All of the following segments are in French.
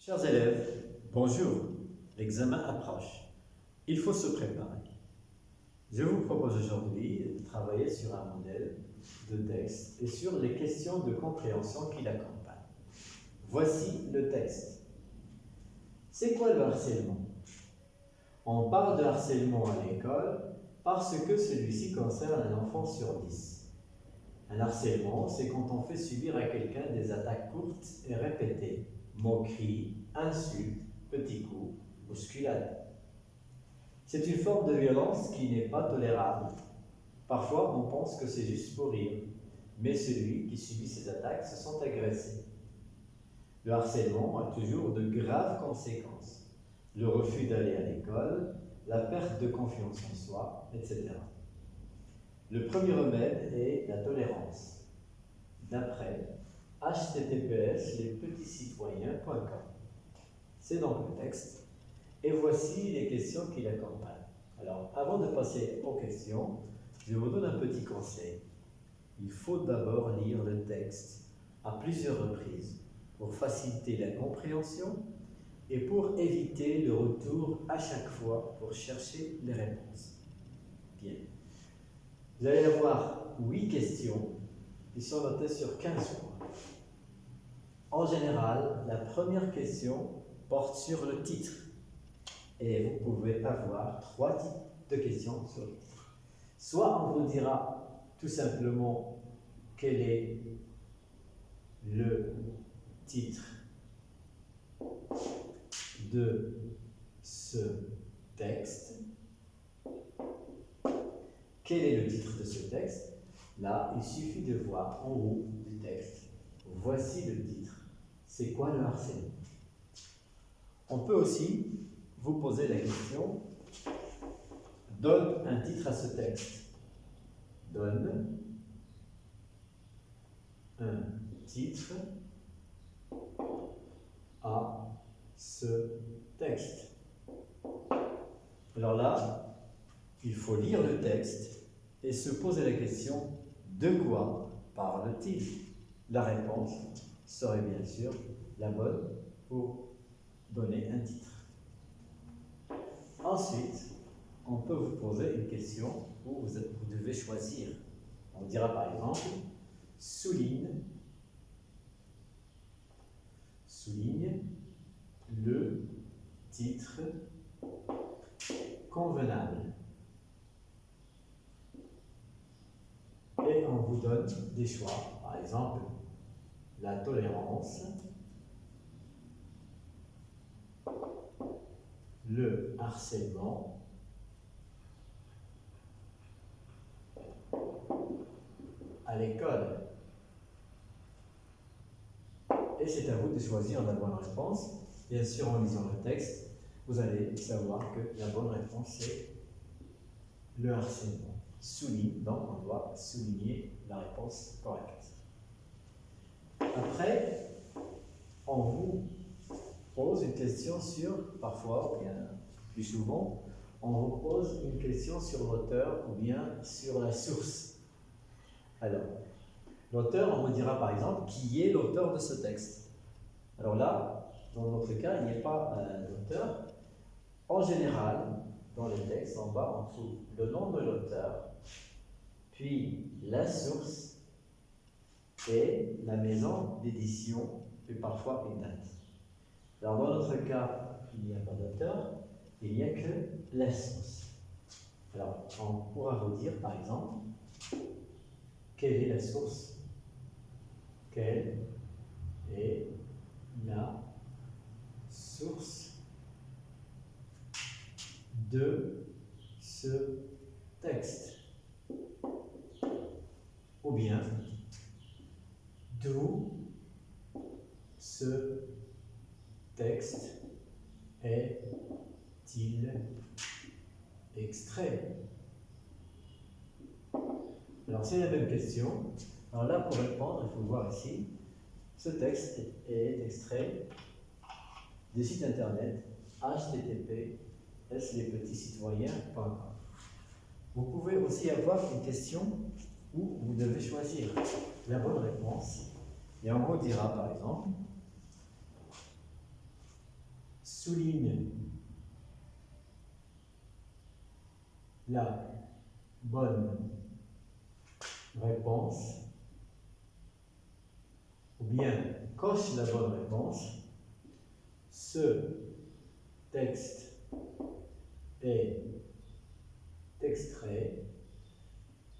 Chers élèves, bonjour. L'examen approche. Il faut se préparer. Je vous propose aujourd'hui de travailler sur un modèle de texte et sur les questions de compréhension qui l'accompagnent. Voici le texte. C'est quoi le harcèlement? On parle de harcèlement à l'école parce que celui-ci concerne un enfant sur 10. Un harcèlement, c'est quand on fait subir à quelqu'un des attaques courtes et répétées, moqueries, insultes, petits coups, bousculades. C'est une forme de violence qui n'est pas tolérable. Parfois, on pense que c'est juste pour rire, mais celui qui subit ces attaques se sent agressé. Le harcèlement a toujours de graves conséquences. Le refus d'aller à l'école, la perte de confiance en soi, etc. Le premier remède est la tolérance. D'après https://lespetitscitoyens.com. C'est donc le texte. Et voici les questions qui l'accompagnent. Alors, avant de passer aux questions, je vous donne un petit conseil. Il faut d'abord lire le texte à plusieurs reprises pour faciliter la compréhension et pour éviter le retour à chaque fois pour chercher les réponses. Bien. Vous allez avoir 8 questions qui sont notées sur 15 points. En général, la première question porte sur le titre. Et vous pouvez avoir 3 types de questions sur le titre. Soit on vous dira tout simplement quel est le titre de ce texte. Quel est le titre de ce texte? Là, il suffit de voir en haut du texte. Voici le titre. C'est quoi le harcèlement? On peut aussi vous poser la question, donne un titre à ce texte. Donne un titre à ce texte. Alors là, il faut lire le texte et se poser la question, de quoi parle-t-il? La réponse serait bien sûr la bonne pour donner un titre. Ensuite, on peut vous poser une question où vous devez choisir. On dira par exemple, souligne le titre convenable. Et on vous donne des choix. Par exemple, la tolérance, le harcèlement, à l'école. Et c'est à vous de choisir la bonne réponse. Bien sûr, en lisant le texte, vous allez savoir que la bonne réponse c'est le harcèlement. Souligne, donc on doit souligner la réponse correcte. Après, on vous pose une question sur, parfois, ou bien plus souvent, on vous pose une question sur l'auteur ou bien sur la source. Alors, l'auteur, on vous dira par exemple, qui est l'auteur de ce texte? Alors là, dans notre cas, il n'y a pas d'auteur. En général, dans les textes, en bas, on trouve le nom de l'auteur, puis la source et la maison d'édition, puis parfois une date. Alors dans notre cas, il n'y a pas d'auteur, il n'y a que la source. Alors, on pourra vous dire, par exemple, quelle est la source? Quelle est la source de ce texte? Ou bien, d'où ce texte est-il extrait? Alors, c'est la même question. Alors là, pour répondre, il faut voir ici. Ce texte est extrait du site internet https://lespetitscitoyens.com. Vous pouvez aussi avoir une question où vous devez choisir la bonne réponse. Et on vous dira par exemple, souligne la bonne réponse, ou bien coche la bonne réponse, ce texte est extrait,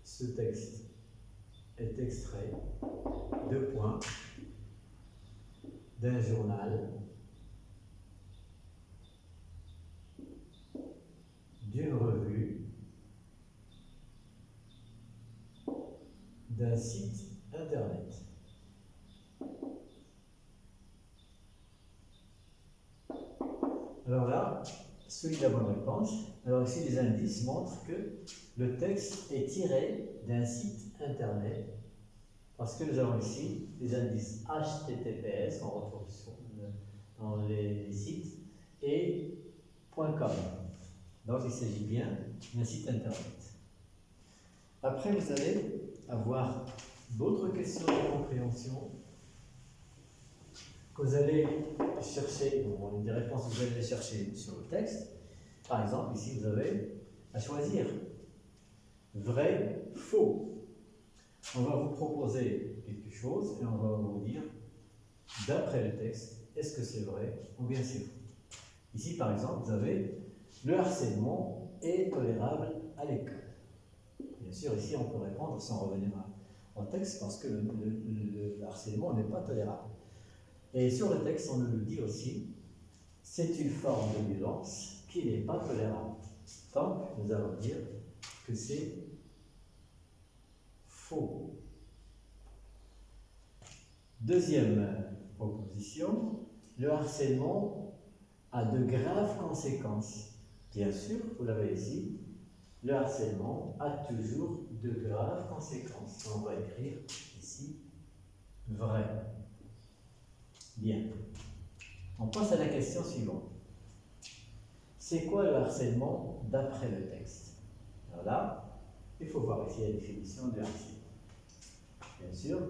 ce texte est extrait, deux points, d'un journal, d'une revue, d'un site internet. Alors là, celui de la bonne réponse. Alors ici, les indices montrent que le texte est tiré d'un site internet, parce que nous avons ici les indices HTTPS qu'on retrouve dans les sites et .com. Donc il s'agit bien d'un site internet. Après, vous allez avoir d'autres questions de compréhension que vous allez chercher, des réponses que vous allez chercher sur le texte. Par exemple, ici, vous avez à choisir vrai, faux. On va vous proposer quelque chose et on va vous dire, d'après le texte, est-ce que c'est vrai ou bien c'est faux. Ici, par exemple, vous avez le harcèlement est tolérable à l'école. Bien sûr, ici, on peut répondre sans revenir au texte parce que le harcèlement n'est pas tolérable. Et sur le texte, on nous le dit aussi, c'est une forme de violence qui n'est pas tolérable. Donc, nous allons dire que c'est faux. Deuxième proposition, le harcèlement a de graves conséquences. Bien sûr, vous l'avez ici, le harcèlement a toujours de graves conséquences. On va écrire ici vrai. Bien. On passe à la question suivante. C'est quoi le harcèlement d'après le texte? Alors là, il faut voir ici la définition du harcèlement. Bien sûr,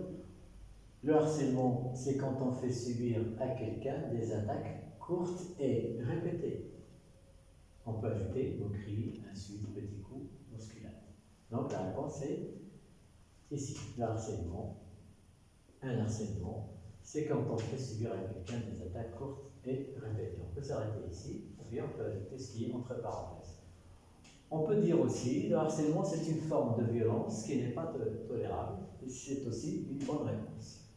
le harcèlement, c'est quand on fait subir à quelqu'un des attaques courtes et répétées. On peut ajouter moquerie, insulte, petit coup, bousculade. Donc la réponse est ici. Le harcèlement, un harcèlement, c'est quand on fait subir à quelqu'un des attaques courtes et répétées. On peut s'arrêter ici, ou bien on peut ajouter ce qui est entre parenthèses. On peut dire aussi, le harcèlement, c'est une forme de violence qui n'est pas tolérable, et c'est aussi une bonne réponse.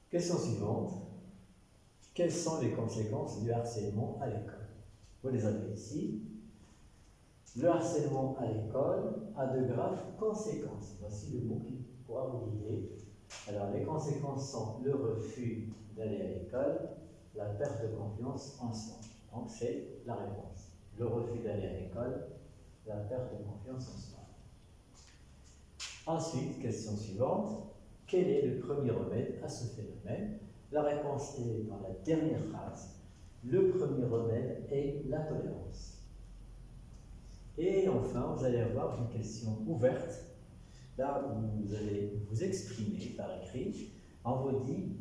Question suivante. Quelles sont les conséquences du harcèlement à l'école? Vous les avez ici. Le harcèlement à l'école a de graves conséquences. Voici le mot qui pourra vous guider. Alors, les conséquences sont le refus d'aller à l'école, la perte de confiance en soi. Donc, c'est la réponse. Le refus d'aller à l'école, la perte de confiance en soi. Ensuite, question suivante. Quel est le premier remède à ce phénomène? La réponse est dans la dernière phrase. Le premier remède est la tolérance. Et enfin, vous allez avoir une question ouverte. Là, vous allez vous exprimer par écrit. On vous dit,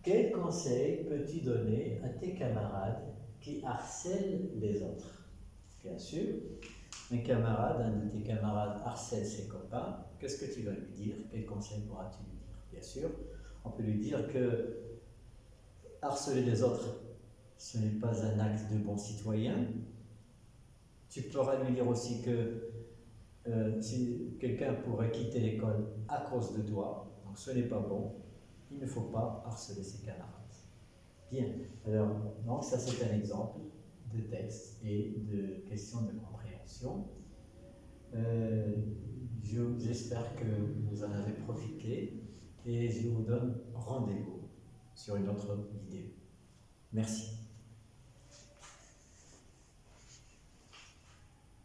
quel conseil peux-tu donner à tes camarades qui harcèlent les autres? Bien sûr, un de tes camarades harcèle ses copains. Qu'est-ce que tu vas lui dire? Quel conseil pourras-tu lui dire? Bien sûr, on peut lui dire que harceler les autres, ce n'est pas un acte de bon citoyen. Tu pourras lui dire aussi que si quelqu'un pourrait quitter l'école à cause de toi, donc ce n'est pas bon, il ne faut pas harceler ses camarades. Bien, alors, donc ça c'est un exemple de texte et de questions de compréhension. J'espère que vous en avez profité et je vous donne rendez-vous sur une autre vidéo. Merci.